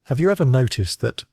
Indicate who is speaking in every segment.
Speaker 1: Have you ever noticed that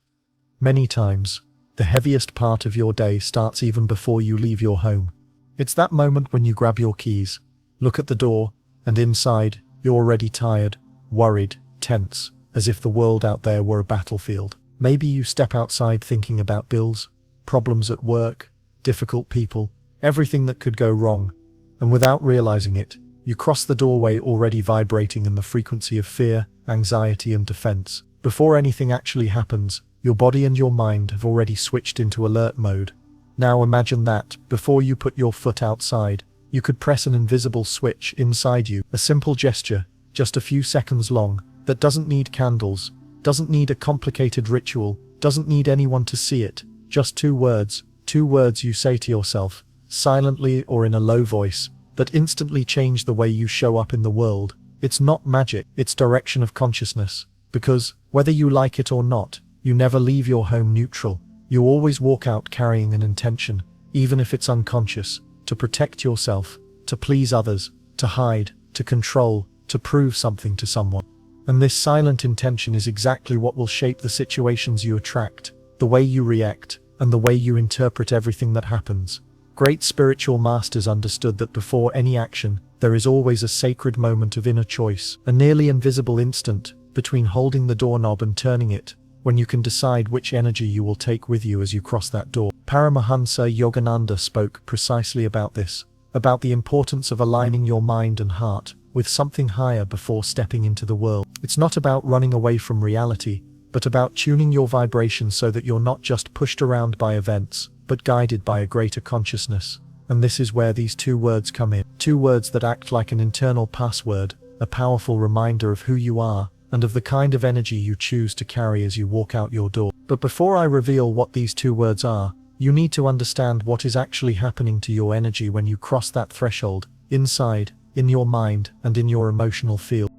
Speaker 1: many times the heaviest part of your day starts even before you leave your home? It's that moment when you grab your keys, look at the door, and inside, you're already tired, worried, tense, as if the world out there were a battlefield. Maybe you step outside thinking about bills, problems at work, difficult people, everything that could go wrong, and without realizing it, you cross the doorway already vibrating in the frequency of fear, anxiety, and defense. Before anything actually happens, your body and your mind have already switched into alert mode. Now imagine that, before you put your foot outside, you could press an invisible switch inside you, a simple gesture, just a few seconds long, that doesn't need candles, doesn't need a complicated ritual, doesn't need anyone to see it, just two words you say to yourself, silently or in a low voice, that instantly change the way you show up in the world. It's not magic, it's direction of consciousness. Because, whether you like it or not, you never leave your home neutral. You always walk out carrying an intention, even if it's unconscious, to protect yourself, to please others, to hide, to control, to prove something to someone. And this silent intention is exactly what will shape the situations you attract, the way you react, and the way you interpret everything that happens. Great spiritual masters understood that before any action, there is always a sacred moment of inner choice, a nearly invisible instant between holding the doorknob and turning it, when you can decide which energy you will take with you as you cross that door. Paramahansa Yogananda spoke precisely about this, about the importance of aligning your mind and heart with something higher before stepping into the world. It's not about running away from reality, but about tuning your vibration so that you're not just pushed around by events, but guided by a greater consciousness. And this is where these two words come in. Two words that act like an internal password, a powerful reminder of who you are, and of the kind of energy you choose to carry as you walk out your door. But before I reveal what these two words are, you need to understand what is actually happening to your energy when you cross that threshold, inside, in your mind, and in your emotional field.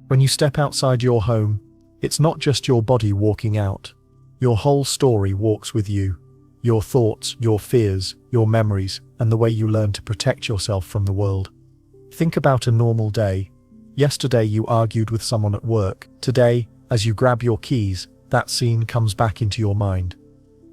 Speaker 1: When you step outside your home, it's not just your body walking out. Your whole story walks with you. Your thoughts, your fears, your memories, and the way you learn to protect yourself from the world. Think about a normal day. Yesterday you argued with someone at work. Today, as you grab your keys, that scene comes back into your mind.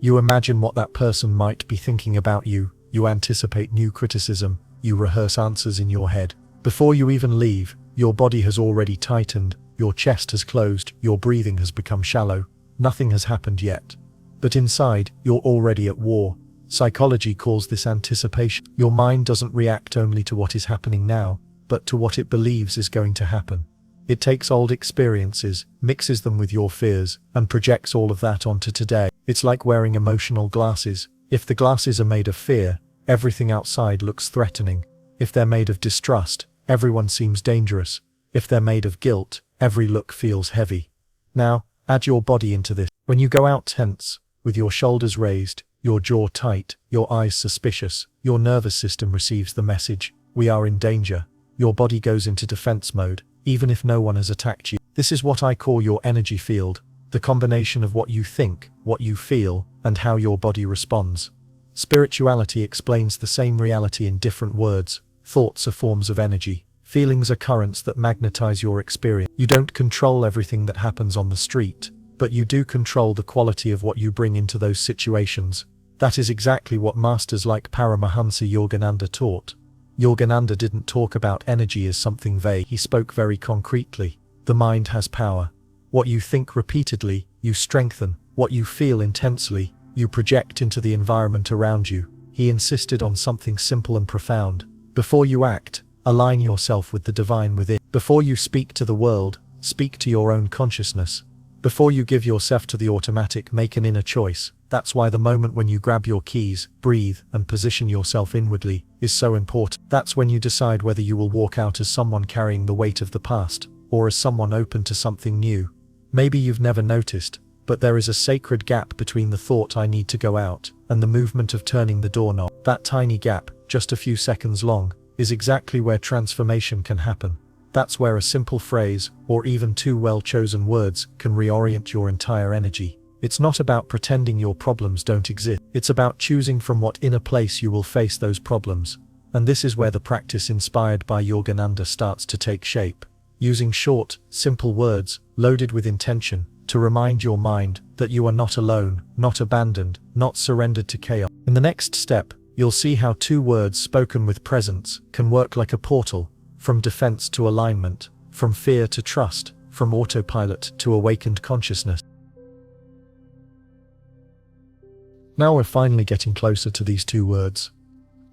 Speaker 1: You imagine what that person might be thinking about you, you anticipate new criticism, you rehearse answers in your head. Before you even leave, your body has already tightened, your chest has closed, your breathing has become shallow. Nothing has happened yet. But inside, you're already at war. Psychology calls this anticipation. Your mind doesn't react only to what is happening now, but to what it believes is going to happen. It takes old experiences, mixes them with your fears, and projects all of that onto today. It's like wearing emotional glasses. If the glasses are made of fear, everything outside looks threatening. If they're made of distrust, everyone seems dangerous. If they're made of guilt, every look feels heavy. Now, add your body into this. When you go out tense, with your shoulders raised, your jaw tight, your eyes suspicious, your nervous system receives the message, we are in danger. Your body goes into defense mode, even if no one has attacked you. This is what I call your energy field, the combination of what you think, what you feel, and how your body responds. Spirituality explains the same reality in different words. Thoughts are forms of energy. Feelings are currents that magnetize your experience. You don't control everything that happens on the street, but you do control the quality of what you bring into those situations. That is exactly what masters like Paramahansa Yogananda taught. Yogananda didn't talk about energy as something vague. He spoke very concretely. The mind has power. What you think repeatedly, you strengthen. What you feel intensely, you project into the environment around you. He insisted on something simple and profound. Before you act, align yourself with the divine within. Before you speak to the world, speak to your own consciousness. Before you give yourself to the automatic, make an inner choice. That's why the moment when you grab your keys, breathe, and position yourself inwardly is so important. That's when you decide whether you will walk out as someone carrying the weight of the past, or as someone open to something new. Maybe you've never noticed, but there is a sacred gap between the thought I need to go out, and the movement of turning the doorknob. That tiny gap, just a few seconds long, is exactly where transformation can happen. That's where a simple phrase, or even two well-chosen words, can reorient your entire energy. It's not about pretending your problems don't exist. It's about choosing from what inner place you will face those problems. And this is where the practice inspired by Yogananda starts to take shape. Using short, simple words, loaded with intention, to remind your mind that you are not alone, not abandoned, not surrendered to chaos. In the next step, you'll see how 2 words spoken with presence can work like a portal, from defense to alignment, from fear to trust, from autopilot to awakened consciousness. Now we're finally getting closer to these 2 words.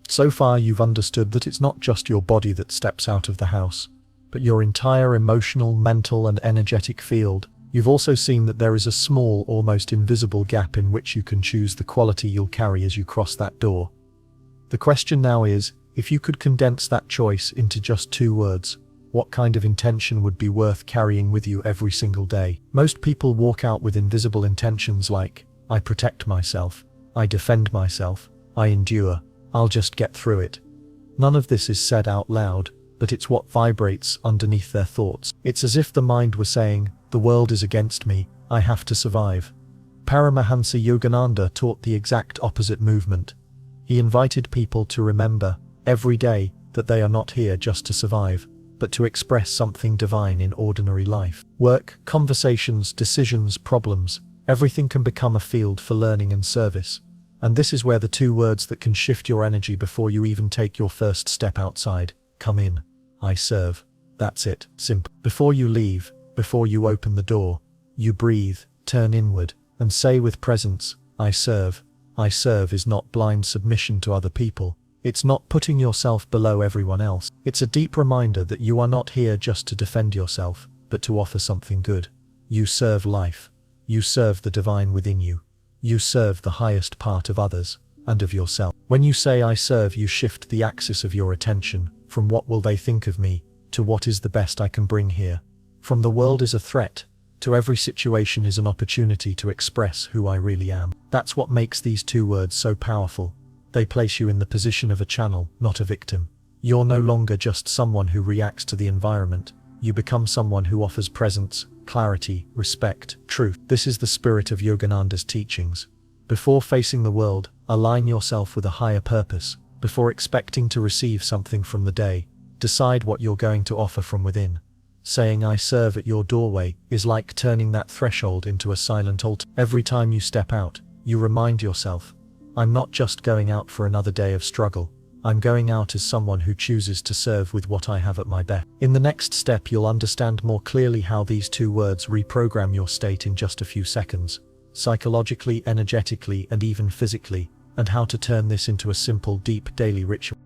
Speaker 1: So far you've understood that it's not just your body that steps out of the house, but your entire emotional, mental and energetic field. You've also seen that there is a small, almost invisible gap in which you can choose the quality you'll carry as you cross that door. The question now is, if you could condense that choice into just 2 words, what kind of intention would be worth carrying with you every single day? Most people walk out with invisible intentions like, I protect myself, I defend myself, I endure, I'll just get through it. None of this is said out loud, but it's what vibrates underneath their thoughts. It's as if the mind were saying, the world is against me, I have to survive. Paramahansa Yogananda taught the exact opposite movement. He invited people to remember, every day, that they are not here just to survive, but to express something divine in ordinary life. Work, conversations, decisions, problems, everything can become a field for learning and service. And this is where the 2 words that can shift your energy before you even take your first step outside, come in. I serve. That's it, simple. Before you leave, before you open the door, you breathe, turn inward, and say with presence, I serve. I serve is not blind submission to other people. It's not putting yourself below everyone else. It's a deep reminder that you are not here just to defend yourself, but to offer something good. You serve life. You serve the divine within you. You serve the highest part of others, and of yourself. When you say I serve, you shift the axis of your attention, from what will they think of me, to what is the best I can bring here. From the world is a threat, to every situation is an opportunity to express who I really am. That's what makes these 2 words so powerful. They place you in the position of a channel, not a victim. You're no longer just someone who reacts to the environment. You become someone who offers presence, clarity, respect, truth. This is the spirit of Yogananda's teachings. Before facing the world, align yourself with a higher purpose. Before expecting to receive something from the day, decide what you're going to offer from within. Saying I serve at your doorway is like turning that threshold into a silent altar. Every time you step out, you remind yourself, I'm not just going out for another day of struggle. I'm going out as someone who chooses to serve with what I have at my best. In the next step, you'll understand more clearly how these 2 words reprogram your state in just a few seconds, psychologically, energetically, and even physically, and how to turn this into a simple, deep daily ritual.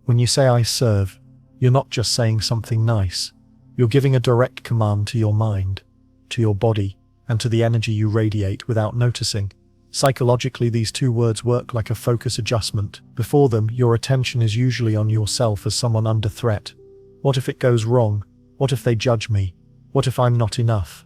Speaker 1: When you say I serve, you're not just saying something nice. You're giving a direct command to your mind, to your body, and to the energy you radiate without noticing. Psychologically, these 2 words work like a focus adjustment. Before them, your attention is usually on yourself as someone under threat. What if it goes wrong? What if they judge me? What if I'm not enough?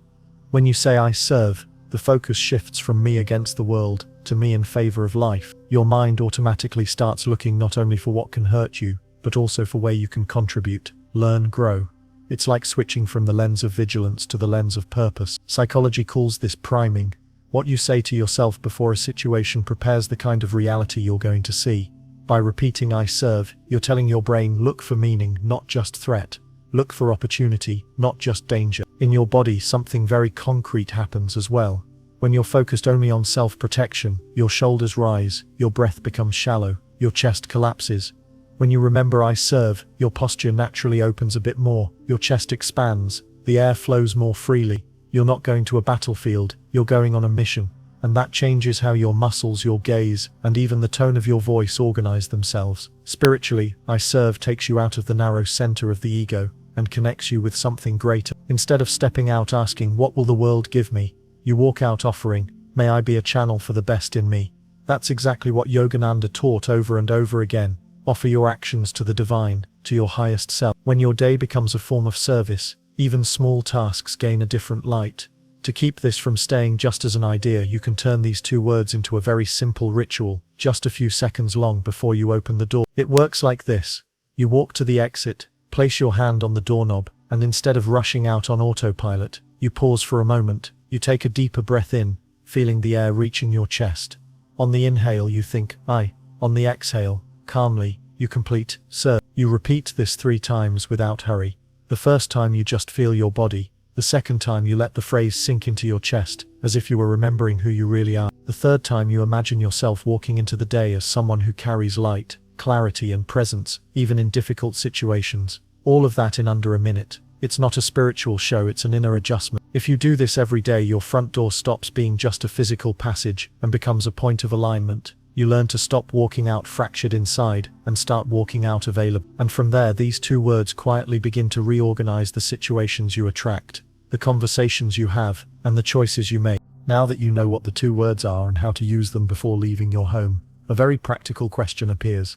Speaker 1: When you say I serve, the focus shifts from me against the world to me in favor of life. Your mind automatically starts looking not only for what can hurt you, but also for where you can contribute, learn, grow. It's like switching from the lens of vigilance to the lens of purpose. Psychology calls this priming. What you say to yourself before a situation prepares the kind of reality you're going to see. By repeating I serve, you're telling your brain, look for meaning, not just threat. Look for opportunity, not just danger. In your body, something very concrete happens as well. When you're focused only on self-protection, your shoulders rise, your breath becomes shallow, your chest collapses. When you remember I serve, your posture naturally opens a bit more, your chest expands, the air flows more freely. You're not going to a battlefield, you're going on a mission. And that changes how your muscles, your gaze, and even the tone of your voice organize themselves. Spiritually, I serve takes you out of the narrow center of the ego and connects you with something greater. Instead of stepping out asking, what will the world give me? You walk out offering, may I be a channel for the best in me. That's exactly what Yogananda taught over and over again. Offer your actions to the divine, to your highest self. When your day becomes a form of service, even small tasks gain a different light. To keep this from staying just as an idea, you can turn these 2 words into a very simple ritual, just a few seconds long before you open the door. It works like this. You walk to the exit, place your hand on the doorknob, and instead of rushing out on autopilot, you pause for a moment. You take a deeper breath in, feeling the air reaching your chest. On the inhale, you think, I. On the exhale, calmly, you complete, serve. You repeat this 3 times without hurry. The first time you just feel your body. The second time you let the phrase sink into your chest, as if you were remembering who you really are. The third time you imagine yourself walking into the day as someone who carries light, clarity and presence, even in difficult situations. All of that in under a minute. It's not a spiritual show, it's an inner adjustment. If you do this every day, your front door stops being just a physical passage and becomes a point of alignment. You learn to stop walking out fractured inside and start walking out available. And from there, these 2 words quietly begin to reorganize the situations you attract, the conversations you have, and the choices you make. Now that you know what the 2 words are and how to use them before leaving your home, a very practical question appears.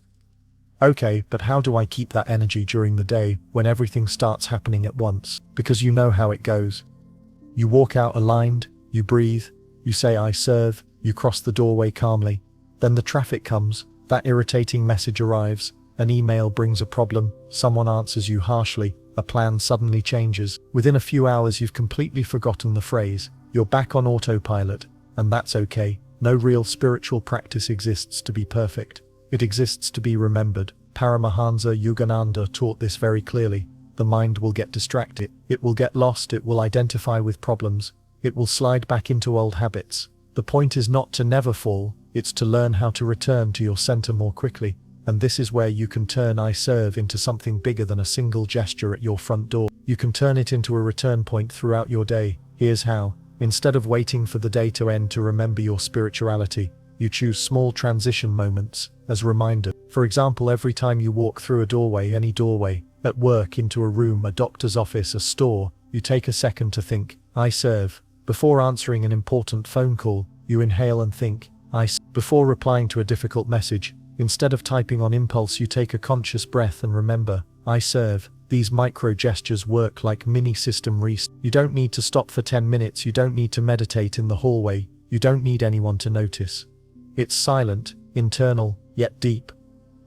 Speaker 1: Okay, but how do I keep that energy during the day when everything starts happening at once? Because you know how it goes. You walk out aligned, you breathe, you say I serve, you cross the doorway calmly. Then the traffic comes, that irritating message arrives, an email brings a problem, someone answers you harshly, a plan suddenly changes. Within a few hours you've completely forgotten the phrase, you're back on autopilot, and that's okay. No real spiritual practice exists to be perfect. It exists to be remembered. Paramahansa Yogananda taught this very clearly. The mind will get distracted, it will get lost, it will identify with problems, it will slide back into old habits. The point is not to never fall, it's to learn how to return to your center more quickly. And this is where you can turn I serve into something bigger than a single gesture at your front door. You can turn it into a return point throughout your day. Here's how. Instead of waiting for the day to end to remember your spirituality, you choose small transition moments as reminders. For example, every time you walk through a doorway, any doorway, at work, into a room, a doctor's office, a store, you take a second to think, I serve. Before answering an important phone call, you inhale and think, I serve. Before replying to a difficult message, instead of typing on impulse, you take a conscious breath and remember, I serve. These micro gestures work like mini system resets. You don't need to stop for 10 minutes, you don't need to meditate in the hallway, you don't need anyone to notice. It's silent, internal, yet deep.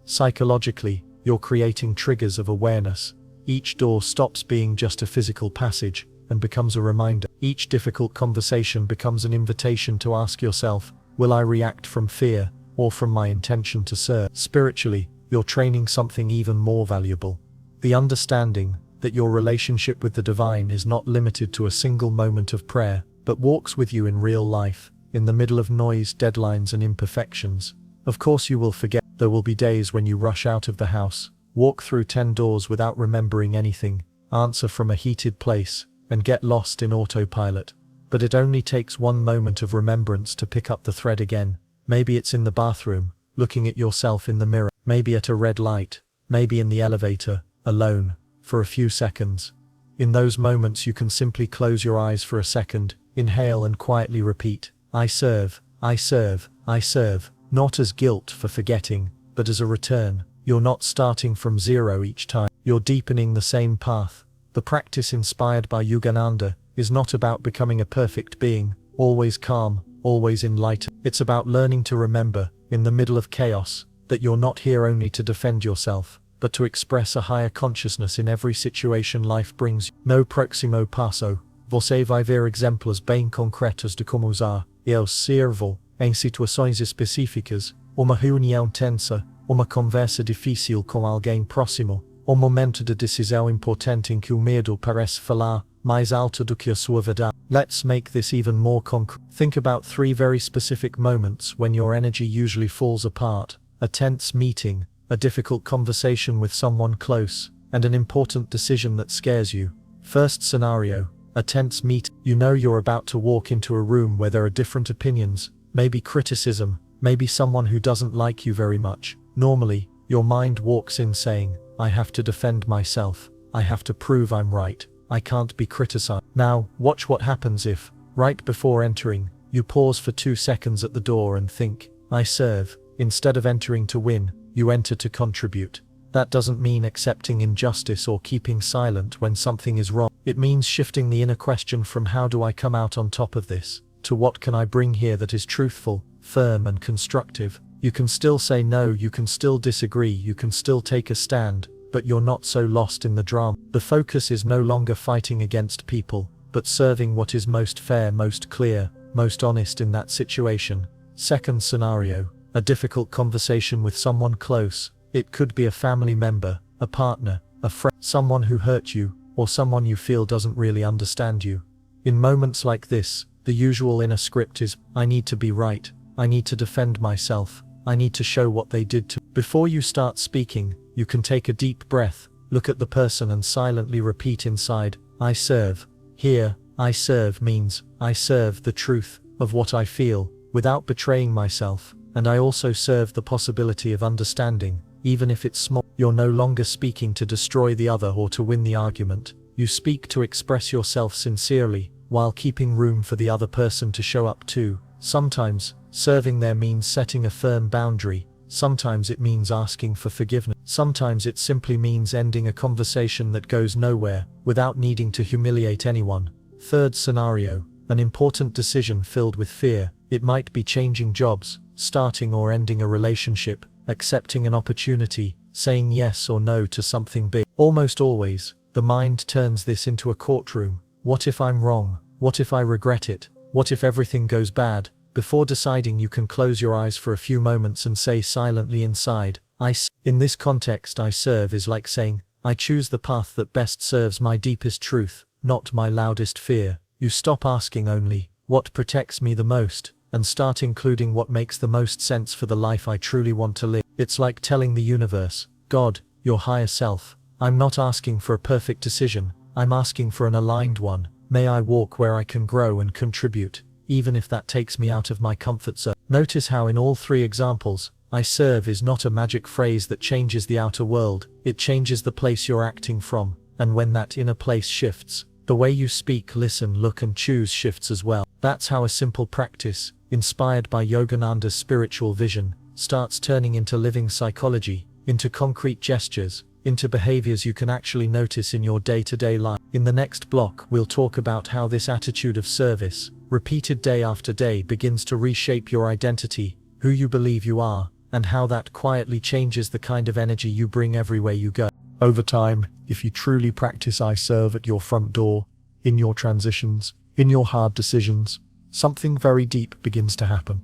Speaker 1: Psychologically, you're creating triggers of awareness. Each door stops being just a physical passage and becomes a reminder. Each difficult conversation becomes an invitation to ask yourself, will I react from fear or from my intention to serve? Spiritually, you're training something even more valuable. The understanding that your relationship with the divine is not limited to a single moment of prayer, but walks with you in real life, in the middle of noise, deadlines and imperfections. Of course you will forget. There will be days when you rush out of the house, walk through 10 doors without remembering anything, answer from a heated place, and get lost in autopilot. But it only takes one moment of remembrance to pick up the thread again. Maybe it's in the bathroom, looking at yourself in the mirror, maybe at a red light, maybe in the elevator, alone, for a few seconds. In those moments you can simply close your eyes for a second, inhale and quietly repeat, I serve, I serve, I serve. Not as guilt for forgetting, but as a return. You're not starting from zero each time. You're deepening the same path. The practice inspired by Yogananda is not about becoming a perfect being, always calm, always enlightened. It's about learning to remember, in the middle of chaos, that you're not here only to defend yourself, but to express a higher consciousness in every situation life brings you. No próximo passo. Você vai ver exemplos bem concretos de como usar eu sirvo em situações específicas, uma reunião tensa, uma conversa difícil com alguém próximo, um momento de decisão importante em que o medo parece falar mais alto do que a sua verdade. Let's make this even more concrete. Think about 3 very specific moments when your energy usually falls apart: a tense meeting, a difficult conversation with someone close, and an important decision that scares you. First scenario, a tense meeting. You know you're about to walk into a room where there are different opinions, maybe criticism, maybe someone who doesn't like you very much. Normally, your mind walks in saying, I have to defend myself, I have to prove I'm right, I can't be criticized. Now, watch what happens if, right before entering, you pause for 2 seconds at the door and think, I serve. Instead of entering to win, you enter to contribute. That doesn't mean accepting injustice or keeping silent when something is wrong. It means shifting the inner question from how do I come out on top of this, to what can I bring here that is truthful, firm and constructive. You can still say no, you can still disagree, you can still take a stand, but you're not so lost in the drama. The focus is no longer fighting against people, but serving what is most fair, most clear, most honest in that situation. Second scenario, a difficult conversation with someone close. It could be a family member, a partner, a friend, someone who hurt you, or someone you feel doesn't really understand you. In moments like this, the usual inner script is, I need to be right, I need to defend myself, I need to show what they did to me. Before you start speaking, you can take a deep breath, look at the person and silently repeat inside, I serve. Here, I serve means, I serve the truth of what I feel, without betraying myself, and I also serve the possibility of understanding, even if it's small. You're no longer speaking to destroy the other or to win the argument. You speak to express yourself sincerely, while keeping room for the other person to show up too. Sometimes, serving there means setting a firm boundary. Sometimes it means asking for forgiveness. Sometimes it simply means ending a conversation that goes nowhere, without needing to humiliate anyone. Third scenario, an important decision filled with fear. It might be changing jobs, starting or ending a relationship, accepting an opportunity, saying yes or no to something big. Almost always, the mind turns this into a courtroom. What if I'm wrong? What if I regret it? What if everything goes bad? Before deciding, you can close your eyes for a few moments and say silently inside, In this context, I serve is like saying, I choose the path that best serves my deepest truth, not my loudest fear. You stop asking only, what protects me the most, and start including what makes the most sense for the life I truly want to live. It's like telling the universe, God, your higher self, I'm not asking for a perfect decision, I'm asking for an aligned one. May I walk where I can grow and contribute, even if that takes me out of my comfort zone. Notice how in all three examples, I serve is not a magic phrase that changes the outer world, it changes the place you're acting from, and when that inner place shifts, the way you speak, listen, look and choose shifts as well. That's how a simple practice, inspired by Yogananda's spiritual vision, starts turning into living psychology, into concrete gestures, into behaviors you can actually notice in your day-to-day life. In the next block, we'll talk about how this attitude of service, repeated day after day, begins to reshape your identity, who you believe you are, and how that quietly changes the kind of energy you bring everywhere you go. Over time, if you truly practice I serve at your front door, in your transitions, in your hard decisions, something very deep begins to happen.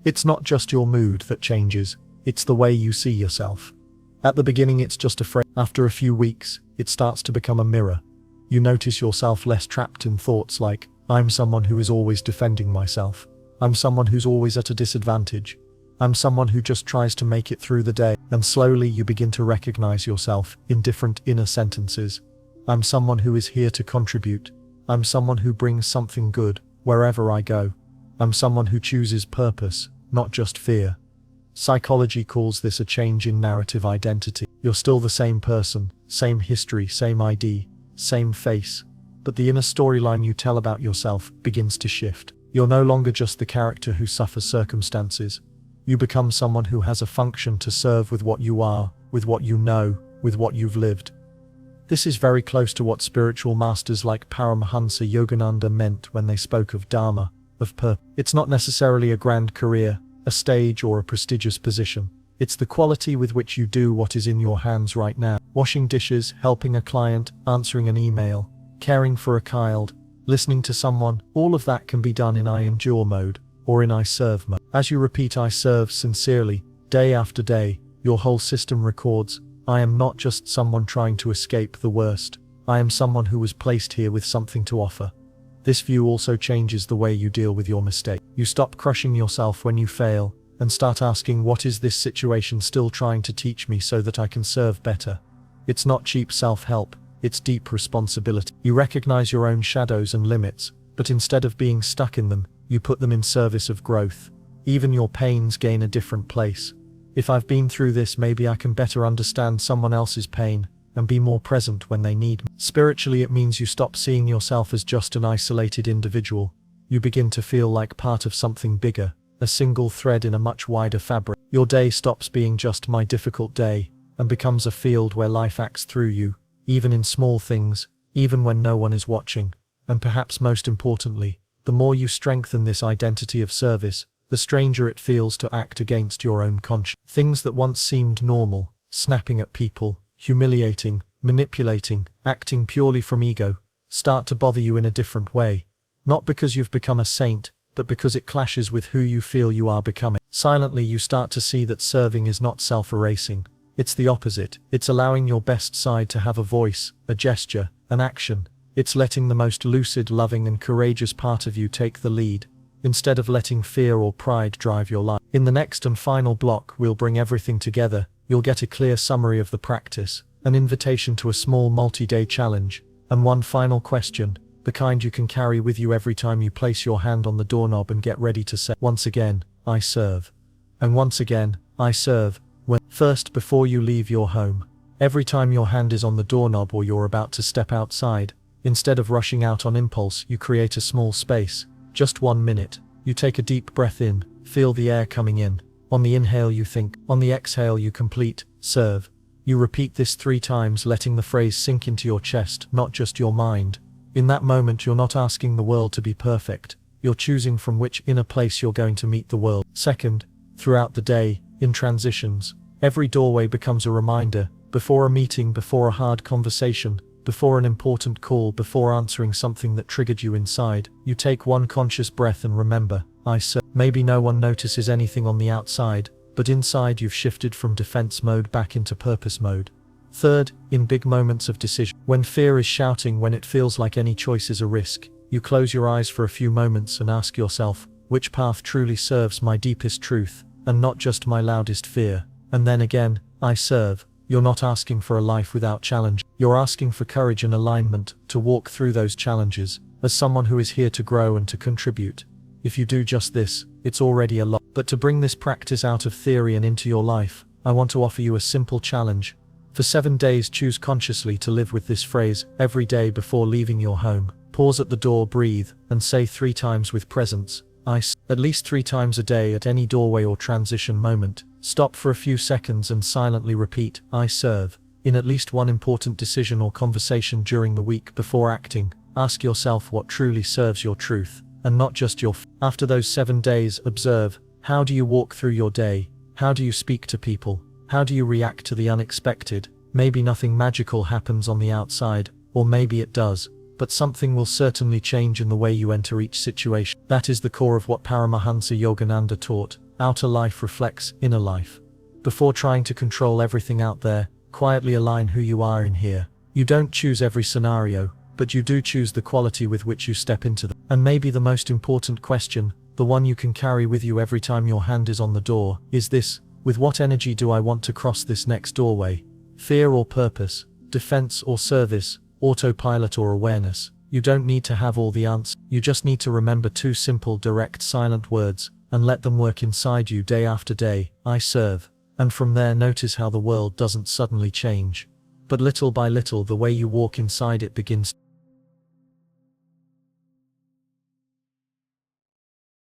Speaker 1: It's not just your mood that changes, it's the way you see yourself. At the beginning it's just a phrase. After a few weeks, it starts to become a mirror. You notice yourself less trapped in thoughts like, I'm someone who is always defending myself. I'm someone who's always at a disadvantage. I'm someone who just tries to make it through the day. And slowly you begin to recognize yourself in different inner sentences. I'm someone who is here to contribute. I'm someone who brings something good wherever I go. I'm someone who chooses purpose, not just fear. Psychology calls this a change in narrative identity. You're still the same person, same history, same ID, same face, but the inner storyline you tell about yourself begins to shift. You're no longer just the character who suffers circumstances. You become someone who has a function to serve with what you are, with what you know, with what you've lived. This is very close to what spiritual masters like Paramahansa Yogananda meant when they spoke of Dharma, of purpose. It's not necessarily a grand career, a stage or a prestigious position. It's the quality with which you do what is in your hands right now. Washing dishes, helping a client, answering an email, caring for a child, listening to someone, all of that can be done in I endure mode, or in I serve mode. As you repeat I serve sincerely, day after day, your whole system records, I am not just someone trying to escape the worst, I am someone who was placed here with something to offer. This view also changes the way you deal with your mistake. You stop crushing yourself when you fail, and start asking, what is this situation still trying to teach me so that I can serve better? It's not cheap self-help, it's deep responsibility. You recognize your own shadows and limits, but instead of being stuck in them, you put them in service of growth. Even your pains gain a different place. If I've been through this, maybe I can better understand someone else's pain, and be more present when they need me. Spiritually, it means you stop seeing yourself as just an isolated individual. You begin to feel like part of something bigger, a single thread in a much wider fabric. Your day stops being just my difficult day, and becomes a field where life acts through you, even in small things, even when no one is watching. And perhaps most importantly, the more you strengthen this identity of service, the stranger it feels to act against your own conscience. Things that once seemed normal, snapping at people, humiliating, manipulating, acting purely from ego, start to bother you in a different way. Not because you've become a saint, but because it clashes with who you feel you are becoming. Silently you start to see that serving is not self-erasing. It's the opposite. It's allowing your best side to have a voice, a gesture, an action. It's letting the most lucid, loving and courageous part of you take the lead, instead of letting fear or pride drive your life. In the next and final block, we'll bring everything together. You'll get a clear summary of the practice, an invitation to a small multi-day challenge, and one final question, the kind you can carry with you every time you place your hand on the doorknob and get ready to say, once again, I serve. And once again, I serve. First, before you leave your home. Every time your hand is on the doorknob or you're about to step outside, instead of rushing out on impulse, you create a small space. Just 1 minute. You take a deep breath in, feel the air coming in. On the inhale you think, on the exhale you complete, serve. You repeat this 3 times, letting the phrase sink into your chest, not just your mind. In that moment you're not asking the world to be perfect, you're choosing from which inner place you're going to meet the world. Second, throughout the day, in transitions, every doorway becomes a reminder, before a meeting, before a hard conversation, before an important call, before answering something that triggered you inside, you take one conscious breath and remember, I serve. Maybe no one notices anything on the outside, but inside you've shifted from defense mode back into purpose mode. Third, in big moments of decision, when fear is shouting, when it feels like any choice is a risk, you close your eyes for a few moments and ask yourself, which path truly serves my deepest truth, and not just my loudest fear? And then again, I serve. You're not asking for a life without challenge. You're asking for courage and alignment to walk through those challenges, as someone who is here to grow and to contribute. If you do just this, it's already a lot. But to bring this practice out of theory and into your life, I want to offer you a simple challenge. For 7 days, choose consciously to live with this phrase every day before leaving your home. Pause at the door, breathe, and say 3 times with presence, I serve. At least 3 times a day at any doorway or transition moment. Stop for a few seconds and silently repeat, I serve. In at least one important decision or conversation during the week before acting, ask yourself what truly serves your truth, and not just your After those 7 days, observe, how do you walk through your day? How do you speak to people? How do you react to the unexpected? Maybe nothing magical happens on the outside, or maybe it does, but something will certainly change in the way you enter each situation. That is the core of what Paramahansa Yogananda taught. Outer life reflects inner life. Before trying to control everything out there, quietly align who you are in here. You don't choose every scenario, but you do choose the quality with which you step into them. And maybe the most important question, the one you can carry with you every time your hand is on the door, is this: with what energy do I want to cross this next doorway? Fear or purpose? Defense or service? Autopilot or awareness? You don't need to have all the answers. You just need to remember 2 simple, direct, silent words, and let them work inside you day after day. I serve. And from there, notice how the world doesn't suddenly change, but little by little the way you walk inside it begins.